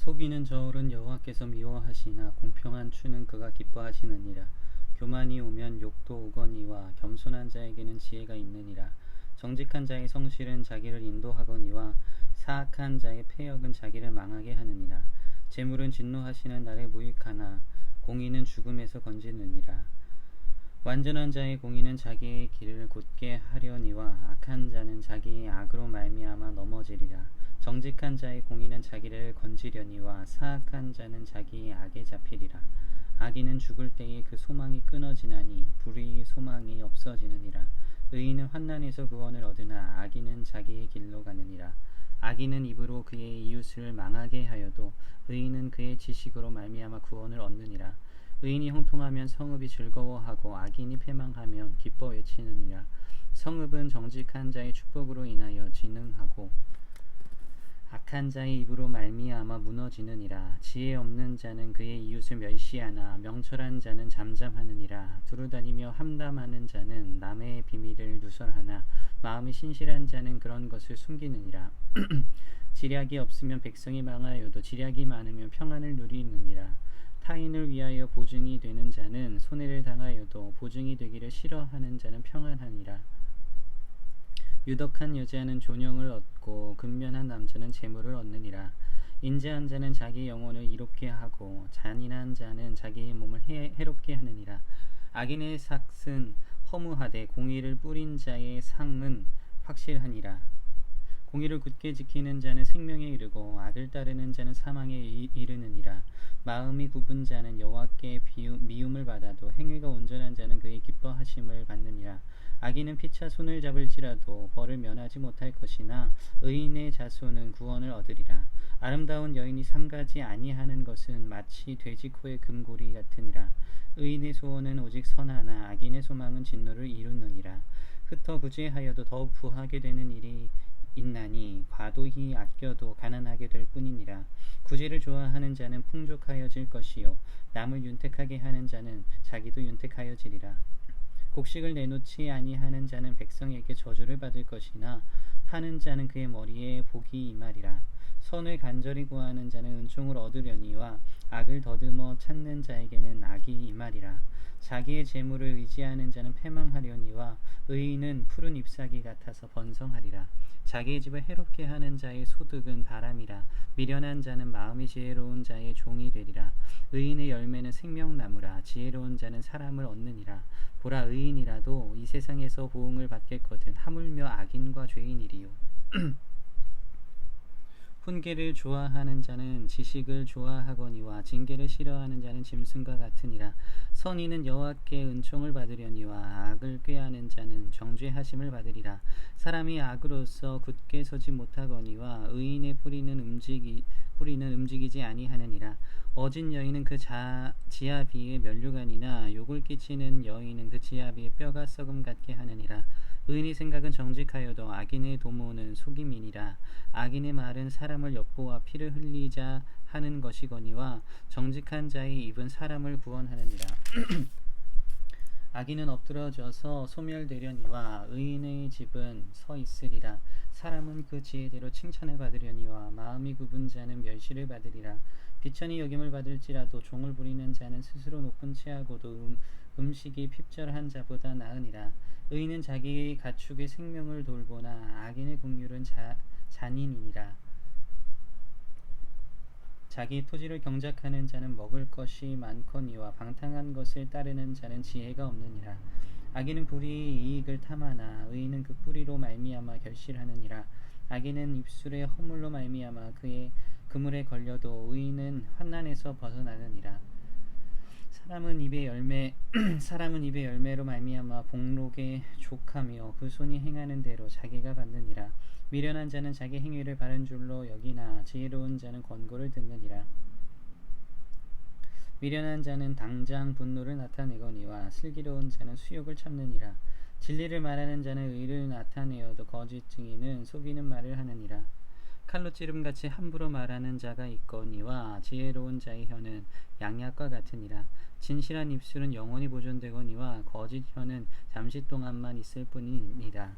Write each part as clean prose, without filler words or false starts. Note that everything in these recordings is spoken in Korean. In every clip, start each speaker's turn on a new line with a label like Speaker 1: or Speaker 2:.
Speaker 1: 속이는 저울은 여호와께서 미워하시나 공평한 추는 그가 기뻐하시느니라. 교만이 오면 욕도 오거니와 겸손한 자에게는 지혜가 있느니라. 정직한 자의 성실은 자기를 인도하거니와 사악한 자의 패역은 자기를 망하게 하느니라. 재물은 진노하시는 날에 무익하나 공의는 죽음에서 건지느니라. 완전한 자의 공의는 자기의 길을 곧게 하려니와 악한 자는 자기의 악으로 말미암아 넘어지리라. 정직한 자의 공의는 자기를 건지려니와 사악한 자는 자기의 악에 잡히리라. 악인은 죽을 때에 그 소망이 끊어지나니 불의의 소망이 없어지느니라. 의인은 환난에서 구원을 얻으나 악인은 자기의 길로 가느니라. 악인은 입으로 그의 이웃을 망하게 하여도 의인은 그의 지식으로 말미암아 구원을 얻느니라. 의인이 형통하면 성읍이 즐거워하고 악인이 패망하면 기뻐 외치느니라. 성읍은 정직한 자의 축복으로 인하여 진흥하고 악한 자의 입으로 말미암아 무너지느니라. 지혜 없는 자는 그의 이웃을 멸시하나 명철한 자는 잠잠하느니라. 두루다니며 함담하는 자는 남의 비밀을 누설하나 마음이 신실한 자는 그런 것을 숨기느니라. 지략이 없으면 백성이 망하여도 지략이 많으면 평안을 누리느니라. 타인을 위하여 보증이 되는 자는 손해를 당하여도 보증이 되기를 싫어하는 자는 평안하니라. 유덕한 여자는 존영을 얻고 근면한 남자는 재물을 얻느니라. 인자한 자는 자기 영혼을 이롭게 하고 잔인한 자는 자기의 몸을 해롭게 하느니라. 악인의 삭은 허무하되 공의를 뿌린 자의 상은 확실하니라. 공의를 굳게 지키는 자는 생명에 이르고 악을 따르는 자는 사망에 이르느니라. 마음이 굽은 자는 여호와께 미움을 받아도 행위가 온전한 자는 그의 기뻐하심을 받느니라. 악인은 피차 손을 잡을지라도 벌을 면하지 못할 것이나 의인의 자손은 구원을 얻으리라. 아름다운 여인이 삼가지 아니하는 것은 마치 돼지 코의 금고리 같으니라. 의인의 소원은 오직 선하나 악인의 소망은 진노를 이루느니라. 흩어 구제하여도 더욱 부하게 되는 일이 있나니 과도히 아껴도 가난하게 될 뿐이니라. 구제를 좋아하는 자는 풍족하여질 것이요 남을 윤택하게 하는 자는 자기도 윤택하여지리라. 곡식을 내놓지 아니하는 자는 백성에게 저주를 받을 것이나 파는 자는 그의 머리에 복이 임하리라. 선을 간절히 구하는 자는 은총을 얻으려니와 악을 더듬어 찾는 자에게는 악이 임하리라. 자기의 재물을 의지하는 자는 패망하려니와 의인은 푸른 잎사귀 같아서 번성하리라. 자기의 집을 해롭게 하는 자의 소득은 바람이라. 미련한 자는 마음이 지혜로운 자의 종이 되리라. 의인의 열매는 생명나무라. 지혜로운 자는 사람을 얻느니라. 보라, 의인이라도 이 세상에서 보응을 받겠거든 하물며 악인과 죄인이리요. 훈계를 좋아하는 자는 지식을 좋아하거니와 징계를 싫어하는 자는 짐승과 같으니라. 선인은 여호와께 은총을 받으려니와 악을 꾀하는 자는 정죄하심을 받으리라. 사람이 악으로서 굳게 서지 못하거니와 의인의 뿌리는 움직이지 아니하느니라. 어진 여인은 그 지아비의 면류관이나 욕을 끼치는 여인은 그 지아비의 뼈가 썩음 같게 하느니라. 의인의 생각은 정직하여도 악인의 도모는 속임이니라. 악인의 말은 사람을 엿보아 피를 흘리자 하는 것이거니와 정직한 자의 입은 사람을 구원하느니라. 악인은 엎드러져서 소멸되려니와 의인의 집은 서 있으리라. 사람은 그 지혜대로 칭찬을 받으려니와 마음이 굽은 자는 멸시를 받으리라. 비천이 여김을 받을지라도 종을 부리는 자는 스스로 높은 채하고도 음식이 핍절한 자보다 나으니라. 의인은 자기의 가축의 생명을 돌보나 악인의 국률은 잔인이니라. 자기 토지를 경작하는 자는 먹을 것이 많거니와 방탕한 것을 따르는 자는 지혜가 없느니라. 악인은 불의의 이익을 탐하나 의인은 그 뿌리로 말미암아 결실하느니라. 악인은 입술의 허물로 말미암아 그의 그물에 걸려도 의인은 환난에서 벗어나느니라. 사람은 입의 열매로 말미암아 복록에 족하며 그 손이 행하는 대로 자기가 받느니라. 미련한 자는 자기 행위를 바른 줄로 여기나 지혜로운 자는 권고를 듣느니라. 미련한 자는 당장 분노를 나타내거니와 슬기로운 자는 수욕을 참느니라. 진리를 말하는 자는 의를 나타내어도 거짓 증인은 속이는 말을 하느니라. 칼로 찌름같이 함부로 말하는 자가 있거니와 지혜로운 자의 혀는 양약과 같으니라. 진실한 입술은 영원히 보존되거니와 거짓 혀는 잠시 동안만 있을 뿐이니라.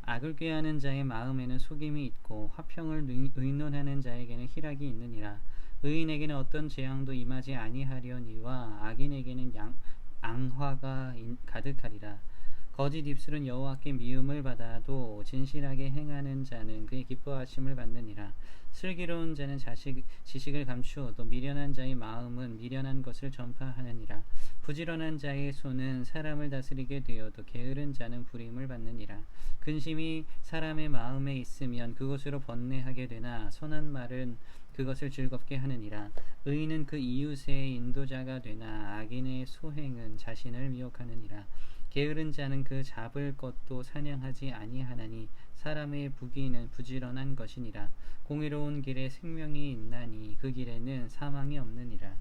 Speaker 1: 악을 꾀하는 자의 마음에는 속임이 있고 화평을 의논하는 자에게는 희락이 있느니라. 의인에게는 어떤 재앙도 임하지 아니하려니와 악인에게는 앙화가 가득하리라. 거짓 입술은 여호와께 미움을 받아도 진실하게 행하는 자는 그의 기뻐하심을 받느니라. 슬기로운 자는 지식을 감추어도 미련한 자의 마음은 미련한 것을 전파하느니라. 부지런한 자의 손은 사람을 다스리게 되어도 게으른 자는 부림을 받느니라. 근심이 사람의 마음에 있으면 그것으로 번뇌하게 되나 선한 말은 그것을 즐겁게 하느니라. 의인은 그 이웃의 인도자가 되나 악인의 소행은 자신을 미혹하느니라. 게으른 자는 그 잡을 것도 사냥하지 아니하나니 사람의 부귀는 부지런한 것이니라. 공의로운 길에 생명이 있나니 그 길에는 사망이 없느니라.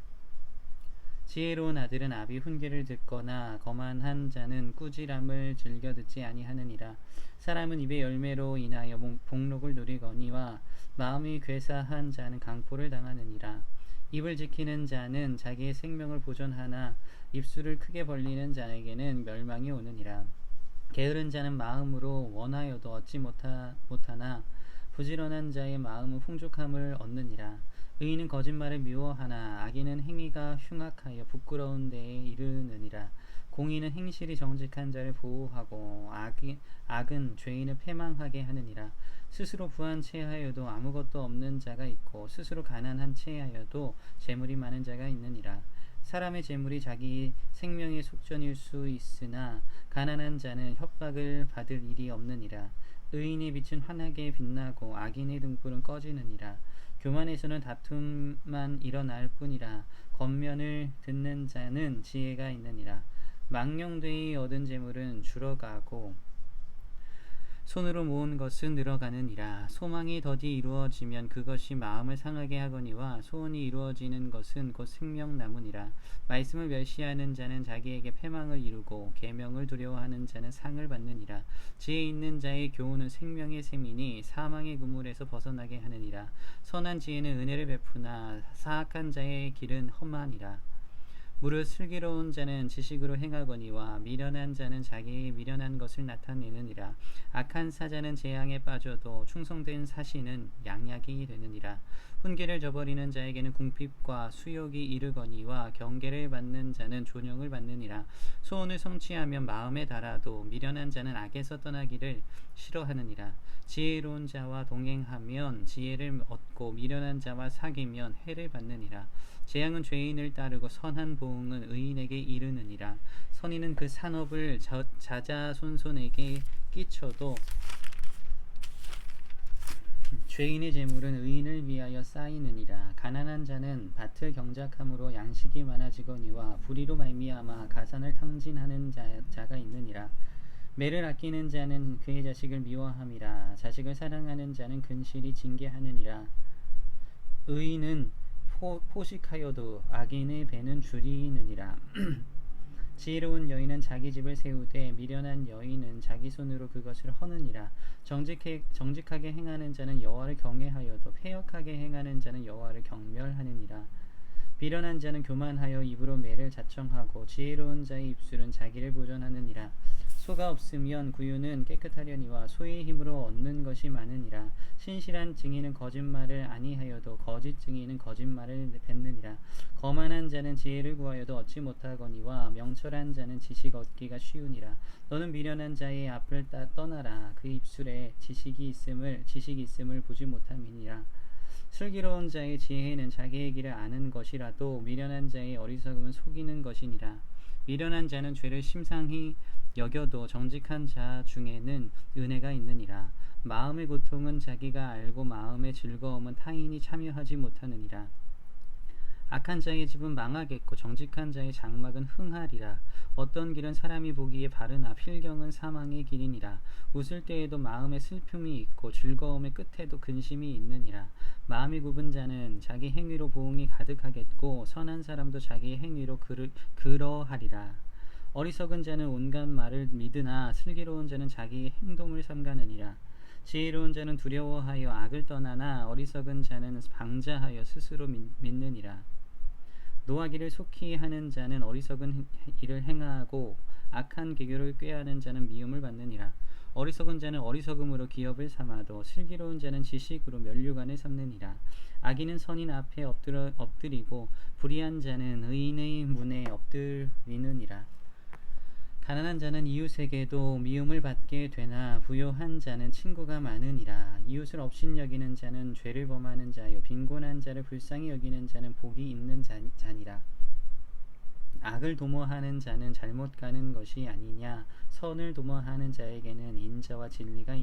Speaker 1: 지혜로운 아들은 아비 훈계를 듣거나 거만한 자는 꾸지람을 즐겨 듣지 아니하느니라. 사람은 입의 열매로 인하여 복록을 누리거니와 마음이 괴사한 자는 강포를 당하느니라. 입을 지키는 자는 자기의 생명을 보존하나 입술을 크게 벌리는 자에게는 멸망이 오느니라. 게으른 자는 마음으로 원하여도 얻지 못하나 부지런한 자의 마음은 풍족함을 얻느니라. 의인은 거짓말을 미워하나 악인은 행위가 흉악하여 부끄러운 데에 이르느니라. 공의는 행실이 정직한 자를 보호하고 악은 죄인을 패망하게 하느니라. 스스로 부한 채하여도 아무것도 없는 자가 있고 스스로 가난한 채하여도 재물이 많은 자가 있느니라. 사람의 재물이 자기 생명의 속전일 수 있으나 가난한 자는 협박을 받을 일이 없느니라. 의인의 빛은 환하게 빛나고 악인의 등불은 꺼지느니라. 교만에서는 다툼만 일어날 뿐이라. 겉면을 듣는 자는 지혜가 있느니라. 망령되이 얻은 재물은 줄어가고 손으로 모은 것은 늘어가느니라. 소망이 더디 이루어지면 그것이 마음을 상하게 하거니와 소원이 이루어지는 것은 곧 생명나무니라. 말씀을 멸시하는 자는 자기에게 패망을 이루고 계명을 두려워하는 자는 상을 받느니라. 지혜 있는 자의 교훈은 생명의 셈이니 사망의 그물에서 벗어나게 하느니라. 선한 지혜는 은혜를 베푸나 사악한 자의 길은 험하니라. 무릇 슬기로운 자는 지식으로 행하거니와 미련한 자는 자기의 미련한 것을 나타내느니라. 악한 사자는 재앙에 빠져도 충성된 사신은 양약이 되느니라. 훈계를 저버리는 자에게는 궁핍과 수욕이 이르거니와 경계를 받는 자는 존영을 받느니라. 소원을 성취하면 마음에 달아도 미련한 자는 악에서 떠나기를 싫어하느니라. 지혜로운 자와 동행하면 지혜를 얻고 미련한 자와 사귀면 해를 받느니라. 재앙은 죄인을 따르고 선한 보응은 의인에게 이르느니라. 선인은 그 산업을 자자손손에게 끼쳐도 죄인의 재물은 의인을 위하여 쌓이느니라. 가난한 자는 밭을 경작함으로 양식이 많아지거니와 불의로 말미암아 가산을 탕진하는 자가 있느니라. 매를 아끼는 자는 그의 자식을 미워함이라. 자식을 사랑하는 자는 근실이 징계하느니라. 의인은 포식하여도 악인의 배는 줄이느니라. 지혜로운 여인은 자기 집을 세우되 미련한 여인은 자기 손으로 그것을 허느니라. 정직하게 행하는 자는 여호와를 경외하여도 패역하게 행하는 자는 여호와를 경멸하느니라. 미련한 자는 교만하여 입으로 매를 자청하고 지혜로운 자의 입술은 자기를 보존하느니라. 소가 없으면 구유는 깨끗하려니와 소의 힘으로 얻는 것이 많으니라. 신실한 증인은 거짓말을 아니하여도 거짓 증인은 거짓말을 뱉느니라. 거만한 자는 지혜를 구하여도 얻지 못하거니와 명철한 자는 지식 얻기가 쉬우니라. 너는 미련한 자의 앞을 떠나라. 그 입술에 지식이 있음을 보지 못함이니라. 슬기로운 자의 지혜는 자기의 길을 아는 것이라도 미련한 자의 어리석음은 속이는 것이니라. 미련한 자는 죄를 심상히 여겨도 정직한 자 중에는 은혜가 있느니라. 마음의 고통은 자기가 알고 마음의 즐거움은 타인이 참여하지 못하느니라. 악한 자의 집은 망하겠고 정직한 자의 장막은 흥하리라. 어떤 길은 사람이 보기에 바르나 필경은 사망의 길이니라. 웃을 때에도 마음에 슬픔이 있고 즐거움의 끝에도 근심이 있느니라. 마음이 굽은 자는 자기 행위로 보응이 가득하겠고 선한 사람도 자기의 행위로 그러하리라. 어리석은 자는 온갖 말을 믿으나 슬기로운 자는 자기의 행동을 삼가느니라. 지혜로운 자는 두려워하여 악을 떠나나 어리석은 자는 방자하여 스스로 믿느니라. 노하기를 속히 하는 자는 어리석은 일을 행하고 악한 계교를 꾀하는 자는 미움을 받느니라. 어리석은 자는 어리석음으로 기업을 삼아도 슬기로운 자는 지식으로 면류관을 삼느니라. 악인은 선인 앞에 엎드리고 불의한 자는 의인의 문에 엎드리느니라. 가난한 자는 이웃에게도 미움을 받게 되나 부요한 자는 친구가 많으니라. 이웃을 업신여기는 자는 죄를 범하는 자요 빈곤한 자를 불쌍히 여기는 자는 복이 있는 자니라. 악을 도모하는 자는 잘못 가는 것이 아니냐. 선을 도모하는 자에게는 인자와 진리가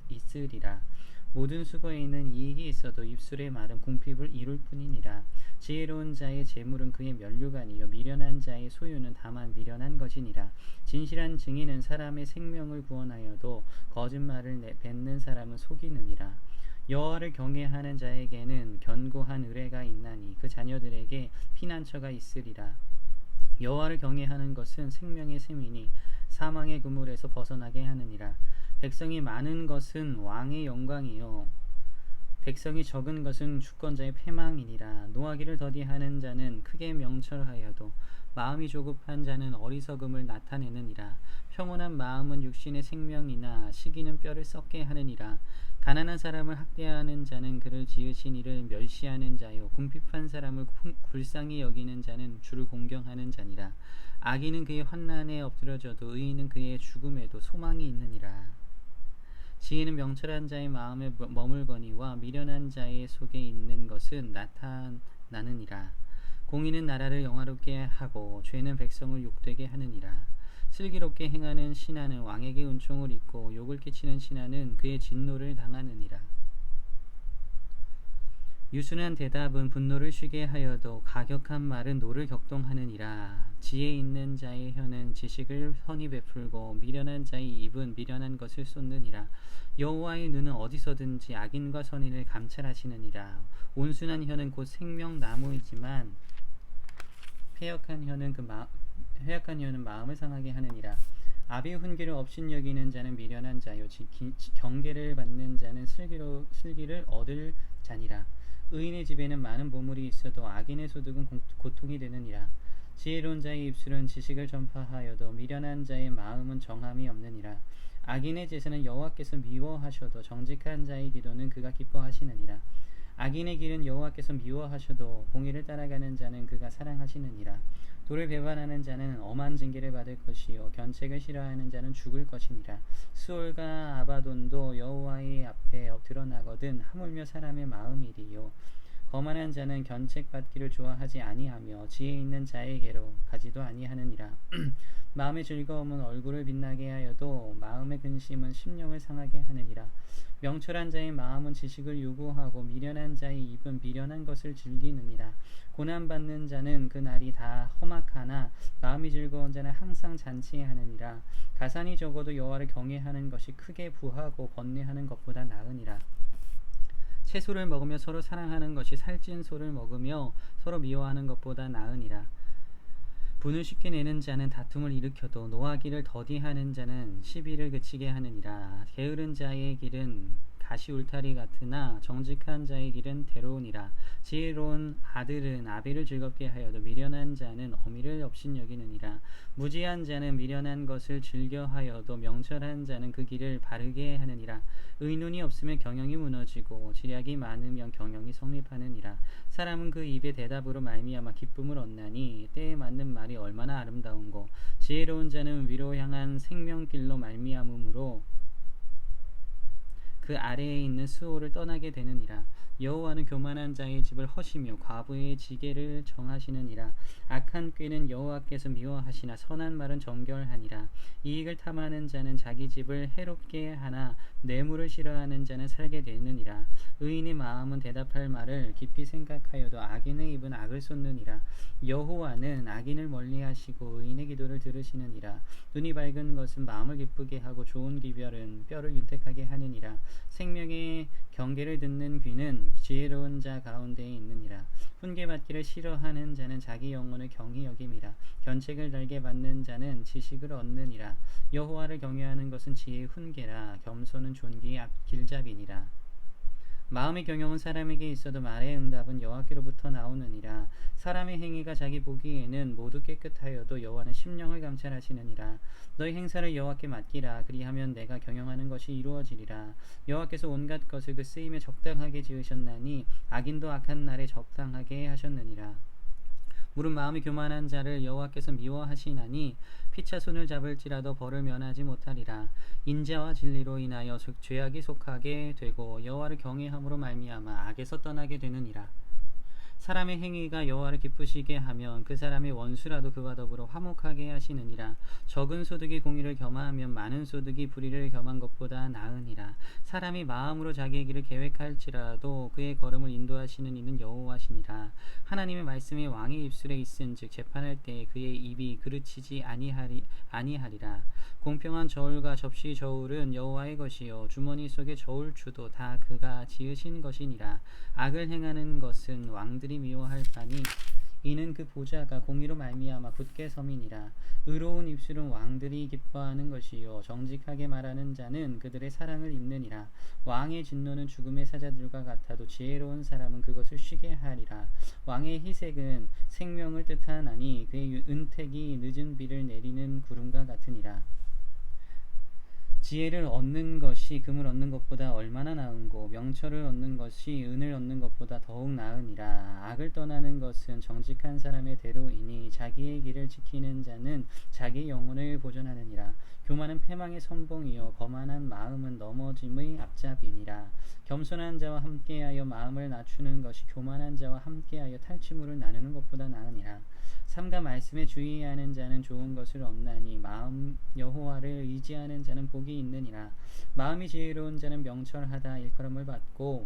Speaker 1: 있으리라. 모든 수고에는 이익이 있어도 입술의 말은 궁핍을 이룰 뿐이니라. 지혜로운 자의 재물은 그의 면류관이요 미련한 자의 소유는 다만 미련한 것이니라. 진실한 증인은 사람의 생명을 구원하여도 거짓말을 뱉는 사람은 속이느니라. 여호와를 경외하는 자에게는 견고한 의뢰가 있나니 그 자녀들에게 피난처가 있으리라. 여호와를 경외하는 것은 생명의 셈이니 사망의 그물에서 벗어나게 하느니라. 백성이 많은 것은 왕의 영광이요 백성이 적은 것은 주권자의 패망이니라. 노하기를 더디하는 자는 크게 명철하여도 마음이 조급한 자는 어리석음을 나타내느니라. 평온한 마음은 육신의 생명이나 시기는 뼈를 썩게 하느니라. 가난한 사람을 학대하는 자는 그를 지으신 이를 멸시하는 자요 궁핍한 사람을 불쌍히 여기는 자는 주를 공경하는 자니라. 악인은 그의 환난에 엎드려져도 의인은 그의 죽음에도 소망이 있느니라. 지혜는 명철한 자의 마음에 머물거니와 미련한 자의 속에 있는 것은 나타나느니라. 공의는 나라를 영화롭게 하고 죄는 백성을 욕되게 하느니라. 슬기롭게 행하는 신하는 왕에게 은총을 입고 욕을 끼치는 신하는 그의 진노를 당하느니라. 유순한 대답은 분노를 쉬게 하여도 가격한 말은 노를 격동하느니라. 지혜 있는 자의 혀는 지식을 선히 베풀고 미련한 자의 입은 미련한 것을 쏟느니라. 여호와의 눈은 어디서든지 악인과 선인을 감찰하시느니라. 온순한 혀는 곧 생명나무이지만 패역한 혀는 마음을 상하게 하느니라. 아비의 훈계를 업신여기는 자는 미련한 자요 경계를 받는 자는 슬기를 얻을 자니라. 의인의 집에는 많은 보물이 있어도 악인의 소득은 고통이 되느니라. 지혜로운 자의 입술은 지식을 전파하여도 미련한 자의 마음은 정함이 없느니라. 악인의 제사는 여호와께서 미워하셔도 정직한 자의 기도는 그가 기뻐하시느니라. 악인의 길은 여호와께서 미워하셔도 공의를 따라가는 자는 그가 사랑하시느니라. 도를 배반하는 자는 엄한 징계를 받을 것이요 견책을 싫어하는 자는 죽을 것이니라. 수올과 아바돈도 여호와의 앞에 드러나거든 하물며 사람의 마음이리요. 거만한 자는 견책받기를 좋아하지 아니하며 지혜 있는 자에게로 가지도 아니하느니라. 마음의 즐거움은 얼굴을 빛나게 하여도 마음의 근심은 심령을 상하게 하느니라. 명철한 자의 마음은 지식을 요구하고 미련한 자의 입은 미련한 것을 즐기느니라. 고난받는 자는 그 날이 다 험악하나 마음이 즐거운 자는 항상 잔치하느니라. 가산이 적어도 여호와를 경외하는 것이 크게 부하고 번뇌하는 것보다 나으니라. 채소를 먹으며 서로 사랑하는 것이 살찐 소를 먹으며 서로 미워하는 것보다 나으니라. 분을 쉽게 내는 자는 다툼을 일으켜도 노하기를 더디하는 자는 시비를 그치게 하느니라. 게으른 자의 길은 가시 울타리 같으나 정직한 자의 길은 대로우니라. 지혜로운 아들은 아비를 즐겁게 하여도 미련한 자는 어미를 업신여기느니라. 무지한 자는 미련한 것을 즐겨하여도 명철한 자는 그 길을 바르게 하느니라. 의논이 없으면 경영이 무너지고 지략이 많으면 경영이 성립하느니라. 사람은 그 입의 대답으로 말미암아 기쁨을 얻나니 때에 맞는 말이 얼마나 아름다운고. 지혜로운 자는 위로 향한 생명길로 말미암음으로 그 아래에 있는 수호를 떠나게 되느니라. 여호와는 교만한 자의 집을 허시며 과부의 지게를 정하시느니라. 악한 꾀는 여호와께서 미워하시나 선한 말은 정결하니라. 이익을 탐하는 자는 자기 집을 해롭게 하나 뇌물을 싫어하는 자는 살게 되느니라. 의인의 마음은 대답할 말을 깊이 생각하여도 악인의 입은 악을 쏟느니라. 여호와는 악인을 멀리하시고 의인의 기도를 들으시느니라. 눈이 밝은 것은 마음을 기쁘게 하고 좋은 기별은 뼈를 윤택하게 하느니라. 생명의 경계를 듣는 귀는 지혜로운 자 가운데에 있느니라. 훈계받기를 싫어하는 자는 자기 영혼을 경히 여김이라. 견책을 달게 받는 자는 지식을 얻느니라. 여호와를 경외하는 것은 지혜의 훈계라. 겸손은 존귀의 길잡이니라. 마음의 경영은 사람에게 있어도 말의 응답은 여호와께로부터 나오느니라. 사람의 행위가 자기 보기에는 모두 깨끗하여도 여호와는 심령을 감찰하시느니라. 너희 행사를 여호와께 맡기라. 그리하면 내가 경영하는 것이 이루어지리라. 여호와께서 온갖 것을 그 쓰임에 적당하게 지으셨나니 악인도 악한 날에 적당하게 하셨느니라. 무릇 마음이 교만한 자를 여호와께서 미워하시나니 피차 손을 잡을지라도 벌을 면하지 못하리라. 인자와 진리로 인하여 죄악이 속하게 되고 여호와를 경외함으로 말미암아 악에서 떠나게 되느니라. 사람의 행위가 여호와를 기쁘시게 하면 그 사람의 원수라도 그와 더불어 화목하게 하시느니라. 적은 소득이 공의를 겸하면 많은 소득이 불의를 겸한 것보다 나으니라. 사람이 마음으로 자기의 길을 계획할지라도 그의 걸음을 인도하시는 이는 여호와시니라. 하나님의 말씀이 왕의 입술에 있은즉 재판할 때에 그의 입이 그르치지 아니하리라. 공평한 저울과 접시 저울은 여호와의 것이요 주머니 속의 저울추도 다 그가 지으신 것이니라. 악을 행하는 것은 왕들이 미워할 바니 이는 그 보좌가 공의로 말미암아 굳게 섬이니라. 의로운 입술은 왕들이 기뻐하는 것이요 정직하게 말하는 자는 그들의 사랑을 입느니라. 왕의 진노는 죽음의 사자들과 같아도 지혜로운 사람은 그것을 쉬게 하리라. 왕의 희색은 생명을 뜻하나니 그의 은택이 늦은 비를 내리는 구름과 같으니라. 지혜를 얻는 것이 금을 얻는 것보다 얼마나 나은고 명철을 얻는 것이 은을 얻는 것보다 더욱 나으니라. 악을 떠나는 것은 정직한 사람의 대로이니 자기의 길을 지키는 자는 자기 영혼을 보존하느니라. 교만은 패망의 선봉이요 거만한 마음은 넘어짐의 앞잡이니라. 겸손한 자와 함께하여 마음을 낮추는 것이 교만한 자와 함께하여 탈취물을 나누는 것보다 나으니라. 삼가 말씀에 주의하는 자는 좋은 것을 얻나니 마음 여호와를 의지하는 자는 복이 있느니라. 마음이 지혜로운 자는 명철하다 일컬음을 받고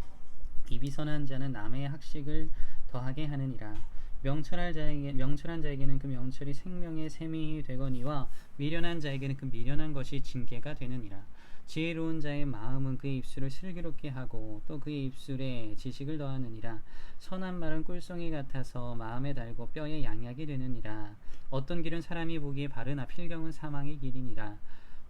Speaker 1: 입이 선한 자는 남의 학식을 더하게 하느니라. 명철한 자에게는 그 명철이 생명의 샘이 되거니와 미련한 자에게는 그 미련한 것이 징계가 되느니라. 지혜로운 자의 마음은 그의 입술을 슬기롭게 하고 또 그의 입술에 지식을 더하느니라. 선한 말은 꿀송이 같아서 마음에 달고 뼈에 양약이 되느니라. 어떤 길은 사람이 보기에 바르나 필경은 사망의 길이니라.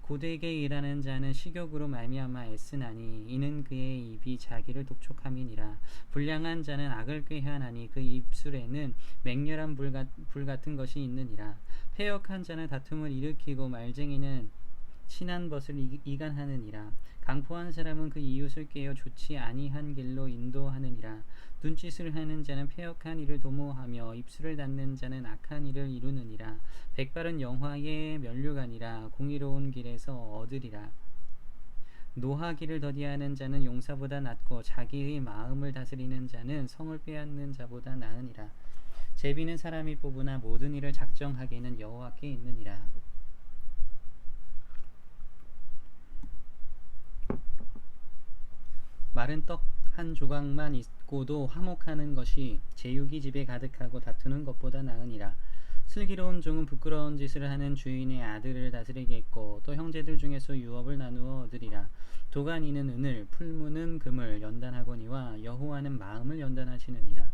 Speaker 1: 고되게 일하는 자는 식욕으로 말미암아 애쓰나니 이는 그의 입이 자기를 독촉함이니라. 불량한 자는 악을 꾀하나니 그 입술에는 맹렬한 불 같은 것이 있느니라. 패역한 자는 다툼을 일으키고 말쟁이는 친한 벗을 이간하느니라. 강포한 사람은 그 이웃을 꾀어 좋지 아니한 길로 인도하느니라. 눈짓을 하는 자는 패역한 일을 도모하며 입술을 닫는 자는 악한 일을 이루느니라. 백발은 영화의 면류관이라 공의로운 길에서 얻으리라. 노하기를 더디하는 자는 용사보다 낫고 자기의 마음을 다스리는 자는 성을 빼앗는 자보다 나으니라. 제비는 사람이 뽑으나 모든 일을 작정하기는 여호와께 있느니라. 마른 떡 한 조각만 있고도 화목하는 것이 제육이 집에 가득하고 다투는 것보다 나으니라. 슬기로운 종은 부끄러운 짓을 하는 주인의 아들을 다스리겠고 또 형제들 중에서 유업을 나누어 얻으리라. 도가니는 은을 풀무는 금을 연단하거니와 여호와는 마음을 연단하시느니라.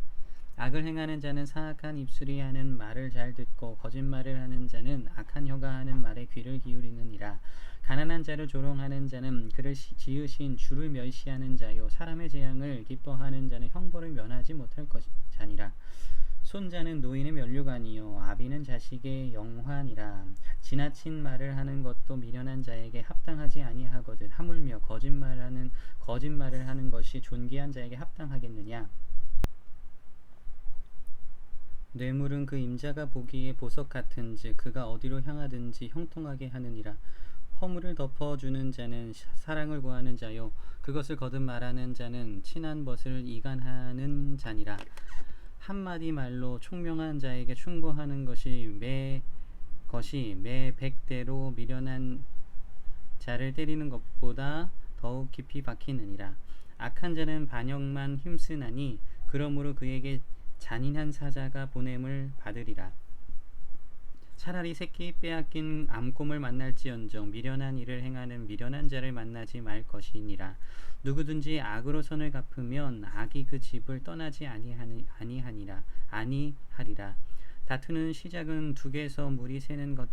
Speaker 1: 악을 행하는 자는 사악한 입술이 하는 말을 잘 듣고 거짓말을 하는 자는 악한 혀가 하는 말에 귀를 기울이느니라. 가난한 자를 조롱하는 자는 그를 지으신 주를 멸시하는 자요 사람의 재앙을 기뻐하는 자는 형벌을 면하지 못할 자니라. 손자는 노인의 면류관이요 아비는 자식의 영환이라. 지나친 말을 하는 것도 미련한 자에게 합당하지 아니하거든 하물며 거짓말을 하는 것이 존귀한 자에게 합당하겠느냐. 뇌물은 그 임자가 보기에 보석 같은즉 그가 어디로 향하든지 형통하게 하느니라. 허물을 덮어주는 자는 사랑을 구하는 자요 그것을 거듭 말하는 자는 친한 벗을 이간하는 자니라. 한마디 말로 총명한 자에게 충고하는 것이 매 백대로 미련한 자를 때리는 것보다 더욱 깊이 박히느니라. 악한 자는 반역만 힘쓰나니 그러므로 그에게 잔인한 사자가 보냄을 받으리라. 차라리 새끼 빼앗긴 암곰을 만날지언정 미련한 일을 행하는 미련한 자를 만나지 말 것이니라. 누구든지 악으로 선을 갚으면 악이 그 집을 떠나지 아니하리라. 다투는 시작은 둑에서 물이 새는 것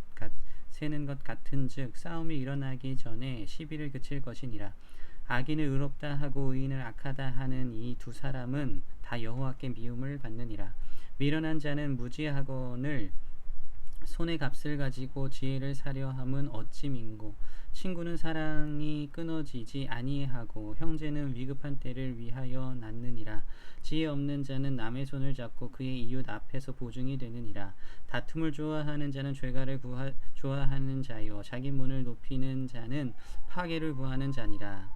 Speaker 1: 같은즉 싸움이 일어나기 전에 시비를 그칠 것이니라. 악인을 의롭다 하고 의인을 악하다 하는 이 두 사람은 다 여호와께 미움을 받느니라. 미련한 자는 무지하거늘 손의 값을 가지고 지혜를 사려 함은 어찌 민고. 친구는 사랑이 끊어지지 아니하고 형제는 위급한 때를 위하여 낳느니라. 지혜 없는 자는 남의 손을 잡고 그의 이웃 앞에서 보증이 되느니라. 다툼을 좋아하는 자는 죄가를 좋아하는 자요 자기 문을 높이는 자는 파괴를 구하는 자니라.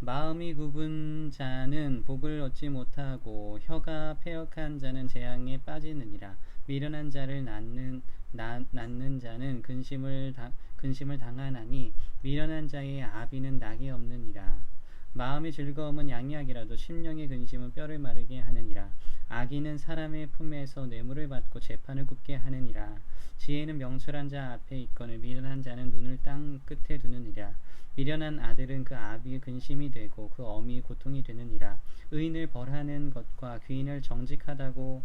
Speaker 1: 마음이 굽은 자는 복을 얻지 못하고 혀가 패역한 자는 재앙에 빠지느니라. 미련한 자를 낳는 자는 근심을 당하나니 미련한 자의 아비는 낙이 없느니라. 마음의 즐거움은 양약이라도 심령의 근심은 뼈를 마르게 하느니라. 악인은 사람의 품에서 뇌물을 받고 재판을 굽게 하느니라. 지혜는 명철한 자 앞에 있거늘 미련한 자는 눈을 땅 끝에 두느니라. 미련한 아들은 그 아비의 근심이 되고 그 어미의 고통이 되느니라. 의인을 벌하는 것과 귀인을 정직하다고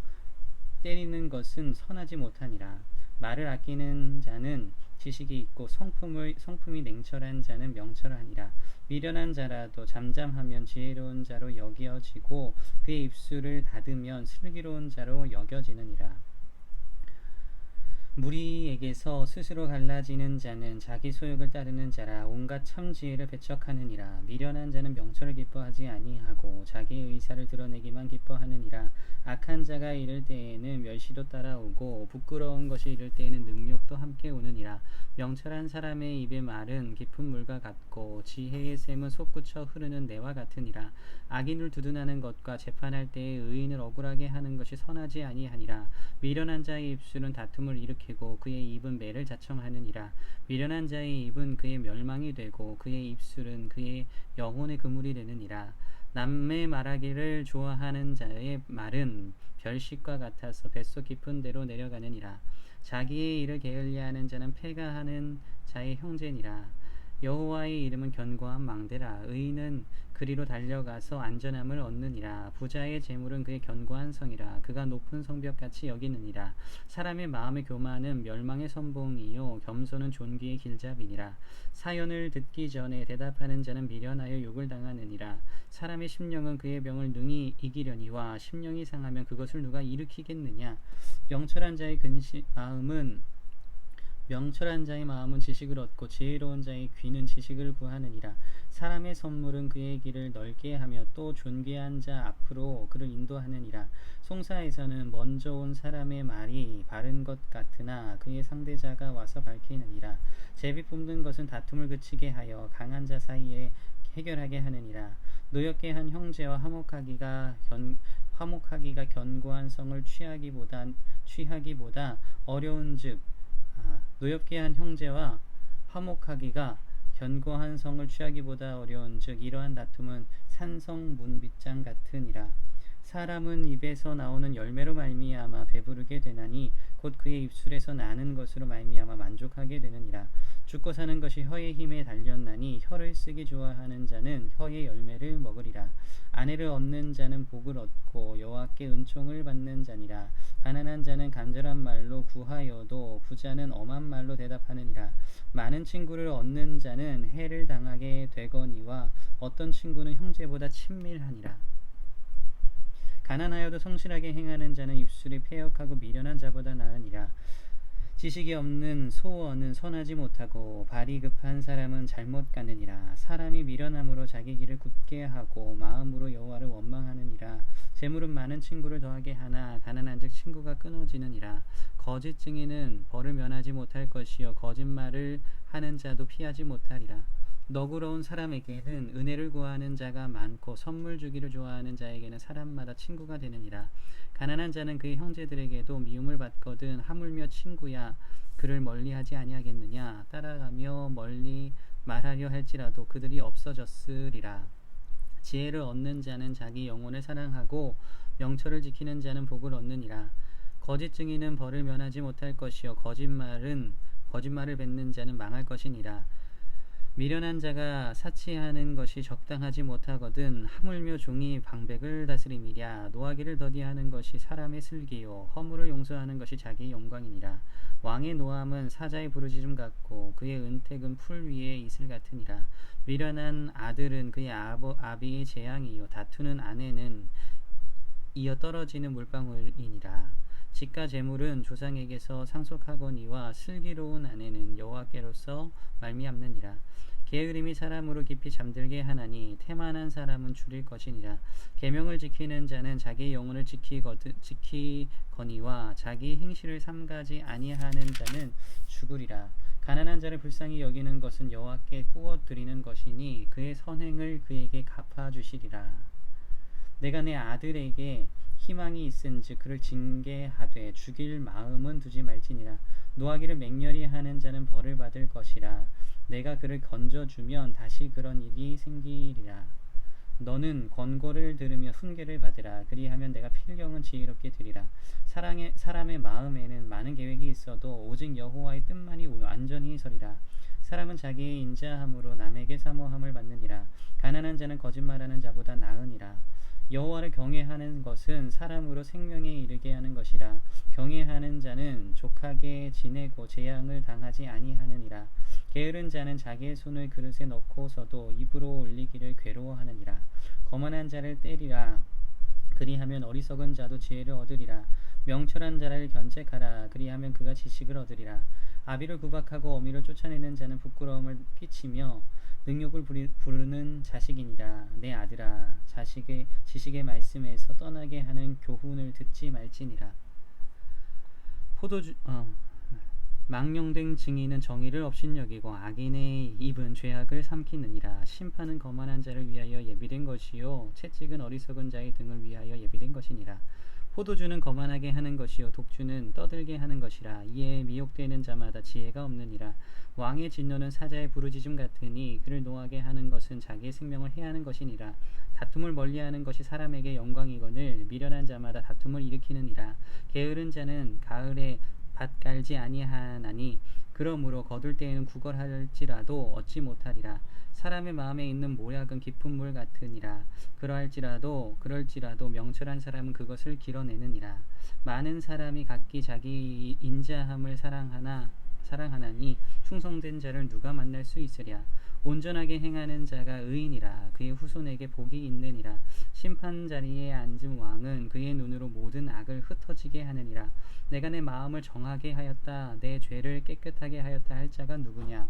Speaker 1: 때리는 것은 선하지 못하니라. 말을 아끼는 자는 지식이 있고 성품이 냉철한 자는 명철하니라. 미련한 자라도 잠잠하면 지혜로운 자로 여겨지고 그의 입술을 닫으면 슬기로운 자로 여겨지느니라. 무리에게서 스스로 갈라지는 자는 자기 소욕을 따르는 자라 온갖 참 지혜를 배척하느니라. 미련한 자는 명철을 기뻐하지 아니하고 자기의 의사를 드러내기만 기뻐하느니라. 악한 자가 이를 때에는 멸시도 따라오고 부끄러운 것이 이를 때에는 능욕도 함께 오느니라. 명철한 사람의 입의 말은 깊은 물과 같고 지혜의 샘은 솟구쳐 흐르는 내와 같으니라. 악인을 두둔하는 것과 재판할 때에 의인을 억울하게 하는 것이 선하지 아니하니라. 미련한 자의 입술은 다툼을 일으키고 그의 입은 매를 자청하느니라. 미련한 자의 입은 그의 멸망이 되고 그의 입술은 그의 영혼의 그물이 되느니라. 남의 말하기를 좋아하는 자의 말은 별식과 같아서 뱃속 깊은 데로 내려가느니라. 자기의 일을 게을리하는 자는 패가하는 자의 형제니라. 여호와의 이름은 견고한 망대라. 의인은 그리로 달려가서 안전함을 얻느니라. 부자의 재물은 그의 견고한 성이라. 그가 높은 성벽같이 여기느니라. 사람의 마음의 교만은 멸망의 선봉이요 겸손은 존귀의 길잡이니라. 사연을 듣기 전에 대답하는 자는 미련하여 욕을 당하느니라. 사람의 심령은 그의 병을 능히 이기려니와 심령이 상하면 그것을 누가 일으키겠느냐. 명철한 자의 마음은 지식을 얻고 지혜로운 자의 귀는 지식을 구하느니라. 사람의 선물은 그의 길을 넓게 하며 또 존귀한 자 앞으로 그를 인도하느니라. 송사에서는 먼저 온 사람의 말이 바른 것 같으나 그의 상대자가 와서 밝히느니라. 제비 뽑는 것은 다툼을 그치게 하여 강한 자 사이에 해결하게 하느니라. 노엽게 한 형제와 화목하기가 견고한 성을 취하기보다 어려운즉 노엽게 한 형제와 화목하기가 견고한 성을 취하기보다 어려운즉 이러한 다툼은 산성 문빗장 같으니라. 사람은 입에서 나오는 열매로 말미암아 배부르게 되나니 곧 그의 입술에서 나는 것으로 말미암아 만족하게 되느니라. 죽고 사는 것이 혀의 힘에 달렸나니 혀를 쓰기 좋아하는 자는 혀의 열매를 먹으리라. 아내를 얻는 자는 복을 얻고 여호와께 은총을 받는 자니라. 가난한 자는 간절한 말로 구하여도 부자는 엄한 말로 대답하느니라. 많은 친구를 얻는 자는 해를 당하게 되거니와 어떤 친구는 형제보다 친밀하니라. 가난하여도 성실하게 행하는 자는 입술이 패역하고 미련한 자보다 나으니라. 지식이 없는 소원은 선하지 못하고 발이 급한 사람은 잘못 가느니라. 사람이 미련함으로 자기 길을 굽게 하고 마음으로 여호와를 원망하느니라. 재물은 많은 친구를 더하게 하나 가난한즉 친구가 끊어지느니라. 거짓 증인은 벌을 면하지 못할 것이요 거짓말을 하는 자도 피하지 못하리라. 너그러운 사람에게는 은혜를 구하는 자가 많고 선물 주기를 좋아하는 자에게는 사람마다 친구가 되느니라. 가난한 자는 그의 형제들에게도 미움을 받거든 하물며 친구야 그를 멀리하지 아니하겠느냐. 따라가며 멀리 말하려 할지라도 그들이 없어졌으리라. 지혜를 얻는 자는 자기 영혼을 사랑하고 명철을 지키는 자는 복을 얻느니라. 거짓 증인은 벌을 면하지 못할 것이요 거짓말을 뱉는 자는 망할 것이니라. 미련한 자가 사치하는 것이 적당하지 못하거든 하물며 종이 방백을 다스림이랴. 노하기를 더디하는 것이 사람의 슬기요 허물을 용서하는 것이 자기의 영광이니라. 왕의 노함은 사자의 부르짖음 같고 그의 은택은 풀 위의 이슬 같으니라. 미련한 아들은 그의 아비의 재앙이요 다투는 아내는 이어 떨어지는 물방울이니라. 직가 재물은 조상에게서 상속하거니와 슬기로운 아내는 여호와께로서 말미암느니라. 게으름이 사람으로 깊이 잠들게 하나니 태만한 사람은 줄일 것이니라. 계명을 지키는 자는 자기의 영혼을 지키거니와 자기 행실을 삼가지 아니하는 자는 죽으리라. 가난한 자를 불쌍히 여기는 것은 여호와께 꾸어 드리는 것이니 그의 선행을 그에게 갚아 주시리라. 내가 내 아들에게 희망이 있은즉 그를 징계하되 죽일 마음은 두지 말지니라. 노하기를 맹렬히 하는 자는 벌을 받을 것이라. 내가 그를 건져주면 다시 그런 일이 생기리라. 너는 권고를 들으며 훈계를 받으라. 그리하면 내가 필경은 지혜롭게 되리라. 사람의 마음에는 많은 계획이 있어도 오직 여호와의 뜻만이 완전히 서리라. 사람은 자기의 인자함으로 남에게 사모함을 받느니라. 가난한 자는 거짓말하는 자보다 나으니라. 여호와를 경외하는 것은 사람으로 생명에 이르게 하는 것이라. 경외하는 자는 족하게 지내고 재앙을 당하지 아니하느니라. 게으른 자는 자기의 손을 그릇에 넣고서도 입으로 올리기를 괴로워하느니라. 거만한 자를 때리라. 그리하면 어리석은 자도 지혜를 얻으리라. 명철한 자를 견책하라. 그리하면 그가 지식을 얻으리라. 아비를 구박하고 어미를 쫓아내는 자는 부끄러움을 끼치며 능욕을 부르는 자식이니라. 내 아들아, 지식의 말씀에서 떠나게 하는 교훈을 듣지 말지니라. 망령된 증인은 정의를 업신여기고 악인의 입은 죄악을 삼키느니라. 심판은 거만한 자를 위하여 예비된 것이요 채찍은 어리석은 자의 등을 위하여 예비된 것이니라. 포도주는 거만하게 하는 것이요 독주는 떠들게 하는 것이라. 이에 미혹되는 자마다 지혜가 없느니라. 왕의 진노는 사자의 부르짖음 같으니 그를 노하게 하는 것은 자기의 생명을 해하는 것이니라. 다툼을 멀리하는 것이 사람에게 영광이거늘 미련한 자마다 다툼을 일으키느니라. 게으른 자는 가을에 밭 갈지 아니하나니 그러므로 거둘 때에는 구걸할지라도 얻지 못하리라. 사람의 마음에 있는 모략은 깊은 물 같으니라. 그럴지라도 명철한 사람은 그것을 길어내느니라. 많은 사람이 각기 자기 인자함을 사랑하나니 충성된 자를 누가 만날 수 있으랴. 온전하게 행하는 자가 의인이라. 그의 후손에게 복이 있느니라. 심판 자리에 앉은 왕은 그의 눈으로 모든 악을 흩어지게 하느니라. 내가 내 마음을 정하게 하였다. 내 죄를 깨끗하게 하였다 할 자가 누구냐.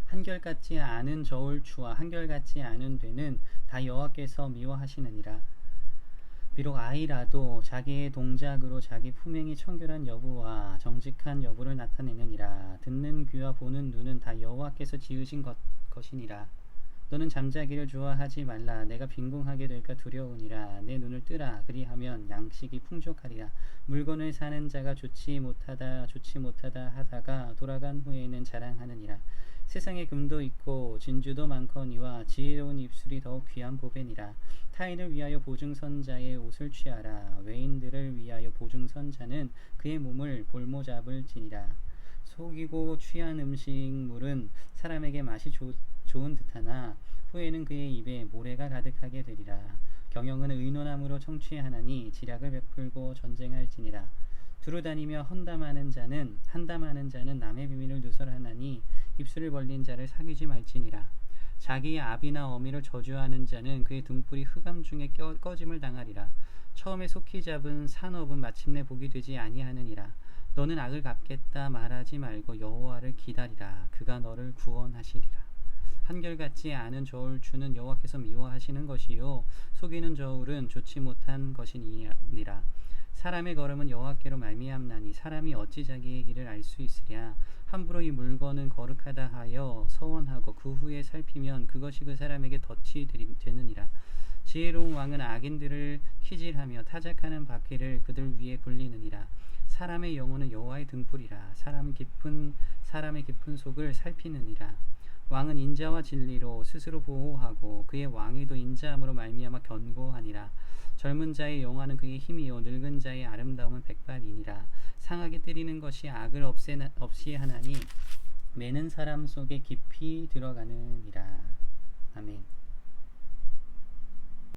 Speaker 1: 한결같지 않은 저울추와 한결같지 않은 되는 다 여호와께서 미워하시느니라. 비록 아이라도 자기의 동작으로 자기 품행이 청결한 여부와 정직한 여부를 나타내느니라. 듣는 귀와 보는 눈은 다 여호와께서 지으신 것이니라. 너는 잠자기를 좋아하지 말라. 내가 빈궁하게 될까 두려우니라. 내 눈을 뜨라. 그리하면 양식이 풍족하리라. 물건을 사는 자가 좋지 못하다 하다가 돌아간 후에는 자랑하느니라. 세상에 금도 있고 진주도 많거니와 지혜로운 입술이 더욱 귀한 보배니라. 타인을 위하여 보증선자의 옷을 취하라. 외인들을 위하여 보증선자는 그의 몸을 볼모잡을지니라. 속이고 취한 음식물은 사람에게 맛이 좋은 듯하나 후에는 그의 입에 모래가 가득하게 되리라. 경영은 의논함으로 청취하나니 지략을 베풀고 전쟁할지니라. 두루다니며 한담하는 자는 남의 비밀을 누설하나니 입술을 벌린 자를 사귀지 말지니라. 자기의 아비나 어미를 저주하는 자는 그의 등불이 흑암 중에 꺼짐을 당하리라. 처음에 속히 잡은 산업은 마침내 복이 되지 아니하느니라. 너는 악을 갚겠다 말하지 말고 여호와를 기다리라. 그가 너를 구원하시리라. 한결같지 않은 저울추는 여호와께서 미워하시는 것이요 속이는 저울은 좋지 못한 것이니라. 사람의 걸음은 여호와께로 말미암나니 사람이 어찌 자기의 길을 알 수 있으랴. 함부로 이 물건은 거룩하다 하여 서원하고 그 후에 살피면 그것이 그 사람에게 덫이 되느니라. 지혜로운 왕은 악인들을 키질하며 타작하는 바퀴를 그들 위에 굴리느니라. 사람의 영혼은 여호와의 등불이라. 사람의 깊은 속을 살피느니라. 왕은 인자와 진리로 스스로 보호하고 그의 왕위도 인자함으로 말미암아 견고하니라. 젊은 자의 영화는 그의 힘이요 늙은 자의 아름다움은 백발이니라. 상하게 때리는 것이 악을 없이 하나니 매는 사람 속에 깊이 들어가느니라. 아멘.